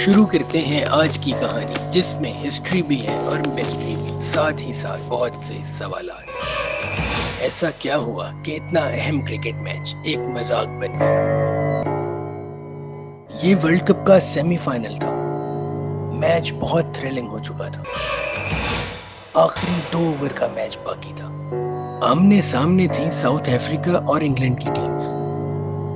शुरू करते हैं आज की कहानी, जिसमें हिस्ट्री भी है और मिस्ट्री भी, साथ ही साथ बहुत से सवाल। ऐसा क्या हुआ कि इतना अहम क्रिकेट मैच एक मजाक बन गया? ये वर्ल्ड कप का सेमीफाइनल था। मैच बहुत थ्रिलिंग हो चुका था। आखिरी 2 ओवर का मैच बाकी था। आमने सामने थी साउथ अफ्रीका और इंग्लैंड की टीम्स।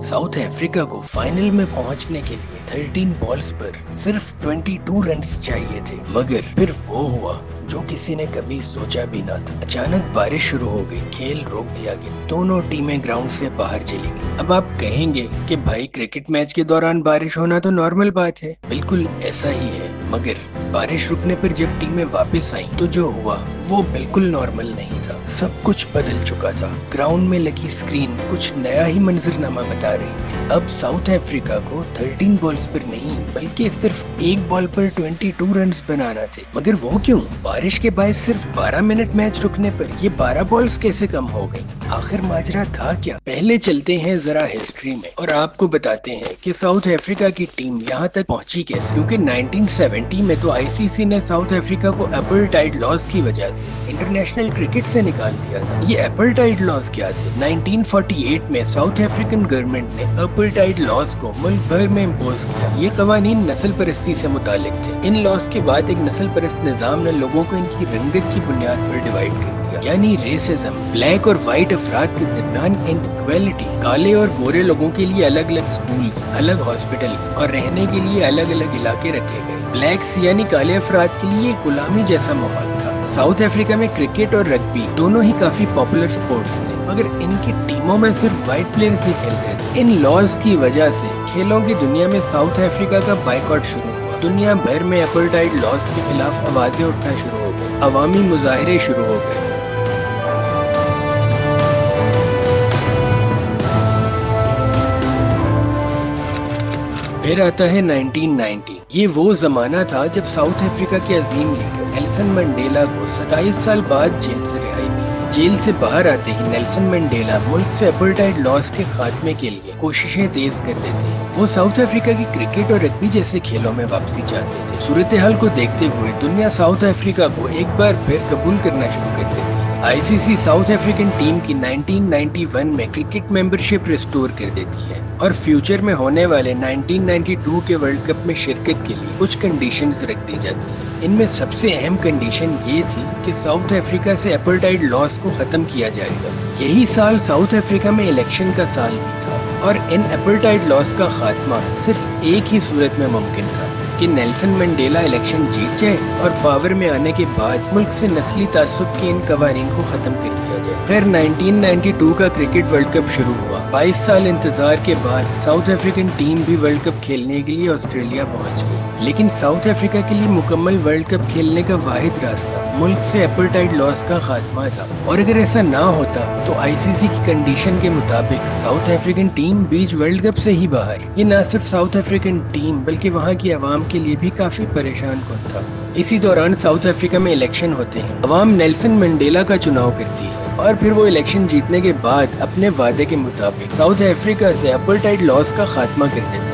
साउथ अफ्रीका को फाइनल में पहुंचने के लिए 13 बॉल्स पर सिर्फ 22 रन्स चाहिए थे, मगर फिर वो हुआ जो किसी ने कभी सोचा भी ना था। अचानक बारिश शुरू हो गई, खेल रोक दिया गया, दोनों टीमें ग्राउंड से बाहर चली गई। अब आप कहेंगे कि भाई क्रिकेट मैच के दौरान बारिश होना तो नॉर्मल बात है। बिल्कुल ऐसा ही है, मगर बारिश रुकने पर जब टीमें वापस आईं तो जो हुआ वो बिल्कुल नॉर्मल नहीं था। सब कुछ बदल चुका था। ग्राउंड में लगी स्क्रीन कुछ नया ही मंजरनामा बता रही थी। अब साउथ अफ्रीका को 13 बॉल्स पर नहीं बल्कि सिर्फ एक बॉल पर 22 रन्स बनाना थे। मगर वो क्यों? बारिश के बाद सिर्फ 12 मिनट मैच रुकने पर ये 12 बॉल्स कैसे कम हो गई? आखिर माजरा था क्या? पहले चलते हैं जरा हिस्ट्री में और आपको बताते हैं कि साउथ अफ्रीका की टीम यहाँ तक पहुँची कैसे। क्योंकि 1970 में तो आईसीसी ने साउथ अफ्रीका को अपार्थाइड लॉज की वजह से इंटरनेशनल क्रिकेट से निकाल दिया था। ये अपार्थाइड लॉज क्या थे? 1948 में साउथ अफ्रीकन गवर्नमेंट ने अपार्थाइड लॉज को मुल्क भर में इम्पोज किया। ये कवानीन नस्ल परस्ती से मुतालिक थे। इन लॉज के बाद एक नस्ल परस्त निजाम ने लोगों को इनकी रंगत की बुनियाद पर डिवाइड कर दिया, यानी रेसिज्म। ब्लैक और व्हाइट अफराद के दरमियान इनइक्वालिटी, काले और गोरे लोगों के लिए अलग अलग स्कूल्स, अलग हॉस्पिटल्स और रहने के लिए अलग अलग इलाके रखे गए। ब्लैक्स यानी काले अफराद के लिए गुलामी जैसा माहौल था। साउथ अफ्रीका में क्रिकेट और रग्बी दोनों ही काफी पॉपुलर स्पोर्ट्स थे, मगर इनकी टीमों में सिर्फ व्हाइट प्लेयर्स ही खेलते थे। इन लॉज की वजह से खेलों की दुनिया में साउथ अफ्रीका का बाइकआउट शुरू हुआ। दुनिया भर में अपार्थाइड लॉज के खिलाफ आवाजें उठना शुरू हो गई, अवामी मुजाहरे शुरू हो गए। फिर आता है 1990। ये वो जमाना था जब साउथ अफ्रीका के अजीम लीडर नेल्सन मंडेला को 27 साल बाद जेल से रिहाई मिली। जेल से बाहर आते ही नेल्सन मंडेला मुल्क से अपार्थाइड लॉज के खात्मे के लिए कोशिशें तेज कर देते। वो साउथ अफ्रीका की क्रिकेट और रग्बी जैसे खेलों में वापसी चाहते थे। सूरत हाल को देखते हुए दुनिया साउथ अफ्रीका को एक बार फिर कबूल करना शुरू कर देती। आईसीसी साउथ अफ्रीकन टीम की 1991 में क्रिकेट मेंबरशिप रिस्टोर कर देती है और फ्यूचर में होने वाले 1992 के वर्ल्ड कप में शिरकत के लिए कुछ कंडीशंस रख दी जाती है। इनमें सबसे अहम कंडीशन ये थी कि साउथ अफ्रीका से अपार्थाइड लॉज को खत्म किया जाएगा। यही साल साउथ अफ्रीका में इलेक्शन का साल भी था और इन अपार्थाइड लॉज का खात्मा सिर्फ एक ही सूरत में मुमकिन था कि नेल्सन मंडेला इलेक्शन जीत जाए और पावर में आने के बाद मुल्क से नस्ली तासुब के इन कवानीन को खत्म कर दिया जाए। खैर 1992 का क्रिकेट वर्ल्ड कप शुरू हुआ। 22 साल इंतजार के बाद साउथ अफ्रीकन टीम भी वर्ल्ड कप खेलने के लिए ऑस्ट्रेलिया पहुंच गई। लेकिन साउथ अफ्रीका के लिए मुकम्मल वर्ल्ड कप खेलने का वाहिद रास्ता मुल्क से अपार्थाइड लॉज का खात्मा था, और अगर ऐसा ना होता तो आईसीसी की कंडीशन के मुताबिक साउथ अफ्रीकन टीम बीच वर्ल्ड कप से ही बाहर। ये न सिर्फ साउथ अफ्रीकन टीम बल्कि वहाँ की आवाम के लिए भी काफी परेशान कुन था। इसी दौरान साउथ अफ्रीका में इलेक्शन होते हैं। अवाम नेल्सन मंडेला का चुनाव करती है और फिर वो इलेक्शन जीतने के बाद अपने वादे के मुताबिक साउथ अफ्रीका से अपार्थाइड लॉज का खात्मा कर देते हैं।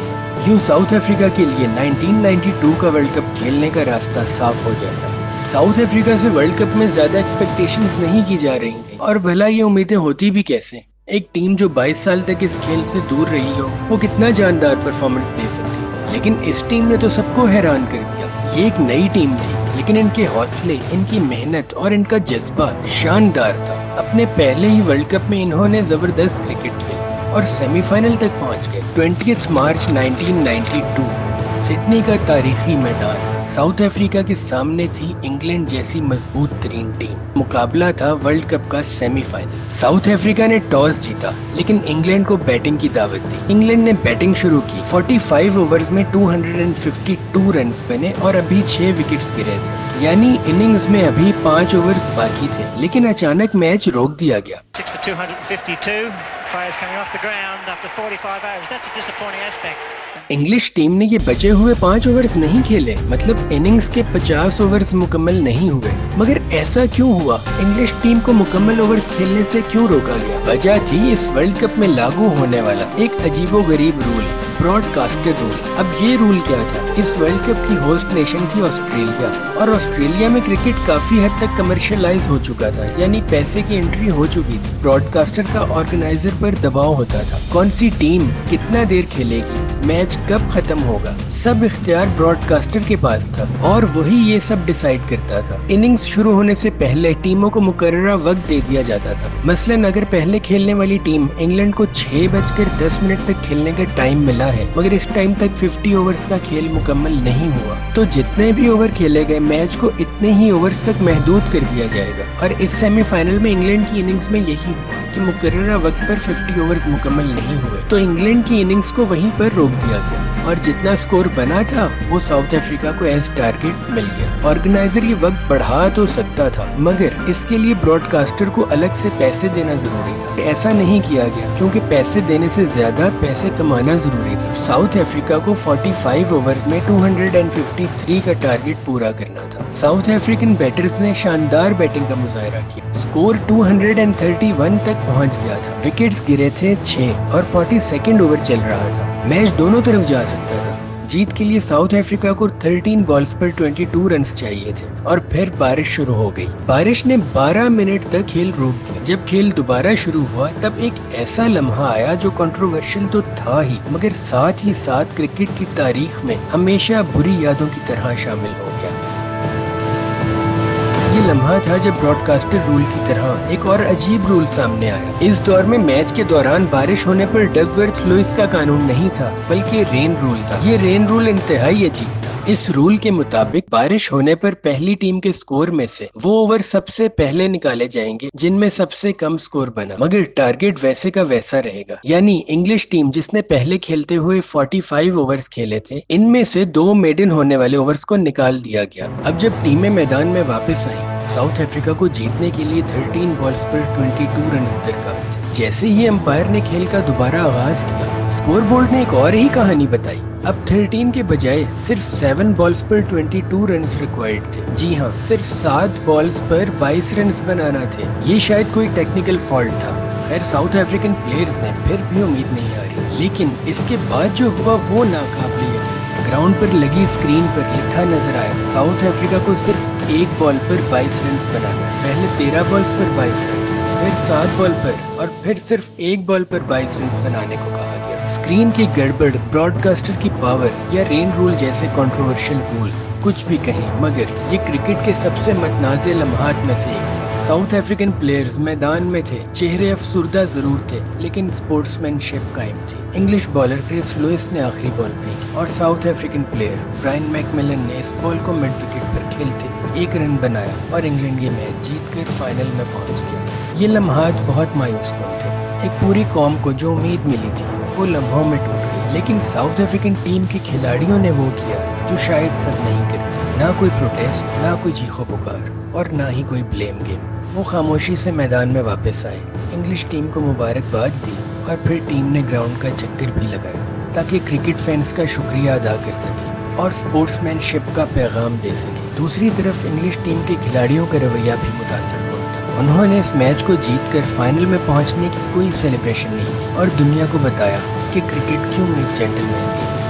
यूँ साउथ अफ्रीका के लिए 1992 का वर्ल्ड कप खेलने का रास्ता साफ हो जाता है। साउथ अफ्रीका से वर्ल्ड कप में ज्यादा एक्सपेक्टेशंस नहीं की जा रही थी, और भला ये उम्मीदें होती भी कैसे? एक टीम जो 22 साल तक इस खेल से दूर रही हो, वो कितना जानदार परफॉर्मेंस दे सकती थी। लेकिन इस टीम ने तो सबको हैरान कर दिया। ये एक नई टीम थी, लेकिन इनके हौसले, इनकी मेहनत और इनका जज्बा शानदार था। अपने पहले ही वर्ल्ड कप में इन्होंने जबरदस्त क्रिकेट खेली और सेमीफाइनल तक पहुंच गए। 20 मार्च 1992 सिडनी का तारीखी मैदान। साउथ अफ्रीका के सामने थी इंग्लैंड जैसी मजबूत तरीन टीम। मुकाबला था वर्ल्ड कप का सेमीफाइनल। साउथ अफ्रीका ने टॉस जीता, लेकिन इंग्लैंड को बैटिंग की दावत दी। इंग्लैंड ने बैटिंग शुरू की। 45 ओवर्स में 252 रन्स बने और अभी 6 विकेट्स गिरे थे, यानी इनिंग्स में अभी 5 ओवर्स बाकी थे। लेकिन अचानक मैच रोक दिया गया। इंग्लिश टीम ने ये बचे हुए 5 ओवर्स नहीं खेले, मतलब इनिंग्स के 50 ओवर्स मुकम्मल नहीं हुए। मगर ऐसा क्यों हुआ? इंग्लिश टीम को मुकम्मल ओवर्स खेलने से क्यों रोका गया? वजह थी इस वर्ल्ड कप में लागू होने वाला एक अजीबोगरीब रूल। Broadcaster rule. अब ये रूल क्या था? इस वर्ल्ड कप की होस्ट नेशन थी ऑस्ट्रेलिया, और ऑस्ट्रेलिया में क्रिकेट काफी हद तक कमर्शियलाइज हो चुका था, यानी पैसे की एंट्री हो चुकी थी। ब्रॉडकास्टर का ऑर्गेनाइजर पर दबाव होता था, कौन सी टीम कितना देर खेलेगी, मैच कब खत्म होगा, सब इख्तियार ब्रॉडकास्टर के पास था और वही ये सब डिसाइड करता था। इनिंग्स शुरू होने से पहले टीमों को मुकर्ररा वक्त दे दिया जाता था। मसलन अगर पहले खेलने वाली टीम इंग्लैंड को 6:10 तक खेलने का टाइम मिला है, मगर इस टाइम तक 50 ओवर्स का खेल मुकम्मल नहीं हुआ, तो जितने भी ओवर खेले गए मैच को इतने ही ओवर्स तक महदूद कर दिया जाएगा। और इस सेमीफाइनल में इंग्लैंड की इनिंग्स में यही हुआ कि मुकर्ररा वक्त पर 50 ओवर्स मुकम्मल नहीं हुए, तो इंग्लैंड की इनिंग्स को वहीं पर रोक दिया गया और जितना स्कोर बना था वो साउथ अफ्रीका को एज टारगेट मिल गया। ऑर्गेनाइजर ये वक्त बढ़ा तो सकता था, मगर इसके लिए ब्रॉडकास्टर को अलग से पैसे देना जरूरी था। ऐसा नहीं किया गया क्योंकि पैसे देने से ज्यादा पैसे कमाना जरूरी था। साउथ अफ्रीका को 45 ओवर्स में 253 का टारगेट पूरा करना था। साउथ अफ्रीकन बैटर्स ने शानदार बैटिंग का मुजाहरा किया। स्कोर 231 तक पहुंच गया था। विकेट्स गिरे थे 6 और 42 ओवर चल रहा था। मैच दोनों तरफ जा सकता था। जीत के लिए साउथ अफ्रीका को 13 बॉल्स पर 22 रन्स चाहिए थे और फिर बारिश शुरू हो गई। बारिश ने 12 मिनट तक खेल रोक दिया। जब खेल दोबारा शुरू हुआ तब एक ऐसा लम्हा आया जो कंट्रोवर्शियल तो था ही, मगर साथ ही साथ क्रिकेट की तारीख में हमेशा बुरी यादों की तरह शामिल हो गया। ये लम्हा था जब ब्रॉडकास्टर रूल की तरह एक और अजीब रूल सामने आया। इस दौर में मैच के दौरान बारिश होने पर डकवर्थ लुइस का कानून नहीं था, बल्कि रेन रूल था। ये रेन रूल इंतहाई अजीब था। इस रूल के मुताबिक बारिश होने पर पहली टीम के स्कोर में से वो ओवर सबसे पहले निकाले जाएंगे जिनमें सबसे कम स्कोर बना, मगर टारगेट वैसे का वैसा रहेगा। यानी इंग्लिश टीम जिसने पहले खेलते हुए 45 ओवर्स खेले थे, इनमें से 2 मेडन होने वाले ओवर्स को निकाल दिया गया। अब जब टीमें मैदान में वापस आई, साउथ अफ्रीका को जीतने के लिए 13 बॉल्स पर 22 रन दरकार थे। जैसे ही अंपायर ने खेल का दोबारा आगाज किया, स्कोर बोर्ड ने एक और ही कहानी बताई। अब 13 के बजाय सिर्फ 7 बॉल्स पर 22 रन रिक्वायर्ड थे। जी हाँ, सिर्फ 7 बॉल्स पर 22 रन बनाना थे। ये शायद कोई टेक्निकल फॉल्ट था। खैर, साउथ अफ्रीकन प्लेयर्स ने फिर भी उम्मीद नहीं हारी, लेकिन इसके बाद जो हुआ वो नाकाबिल यकीन। ग्राउंड पर लगी स्क्रीन पर लिखा नजर आया, साउथ अफ्रीका को सिर्फ 1 बॉल पर 22 रन बनाना। पहले 13 बॉल्स पर 22 रन, फिर 7 बॉल पर और फिर सिर्फ 1 बॉल पर 22 रन बनाने को कहा गया। स्क्रीन की गड़बड़, ब्रॉडकास्टर की पावर या रेन रूल जैसे कंट्रोवर्शियल रूल्स, कुछ भी कहें, मगर ये क्रिकेट के सबसे मतनाज़े लम्हात में से एक था। साउथ अफ्रीकन प्लेयर्स मैदान में थे, चेहरे अफसुर्दा जरूर थे, लेकिन स्पोर्ट्समैनशिप कायम थी। इंग्लिश बॉलर क्रिस लुइस ने आखिरी बॉल फेंकी और South African player Brian McMillan ने इस बॉल को मिड विकेट पर खेलते 1 रन बनाया और इंग्लैंड ये मैच जीतकर फाइनल में पहुंच गया। ये लम्हात बहुत मायूस कौन थे। एक पूरी कौम को जो उम्मीद मिली थी वो लम्हों में टूट गई, लेकिन साउथ अफ्रीकन टीम के खिलाड़ियों ने वो किया जो शायद सब नहीं करे। ना कोई प्रोटेस्ट, ना कोई चीखो पुकार और ना ही कोई ब्लेम गेम। वो खामोशी से मैदान में वापस आए, इंग्लिश टीम को मुबारकबाद दी और फिर टीम ने ग्राउंड का चक्कर भी लगाया ताकि क्रिकेट फैंस का शुक्रिया अदा कर सके और स्पोर्ट्समैनशिप का पैगाम दे सके। दूसरी तरफ इंग्लिश टीम के खिलाड़ियों का रवैया भी मुतासर था। उन्होंने इस मैच को जीतकर फाइनल में पहुंचने की कोई सेलिब्रेशन नहीं की और दुनिया को बताया कि क्रिकेट क्यों एक जेंटलमैन गेम है।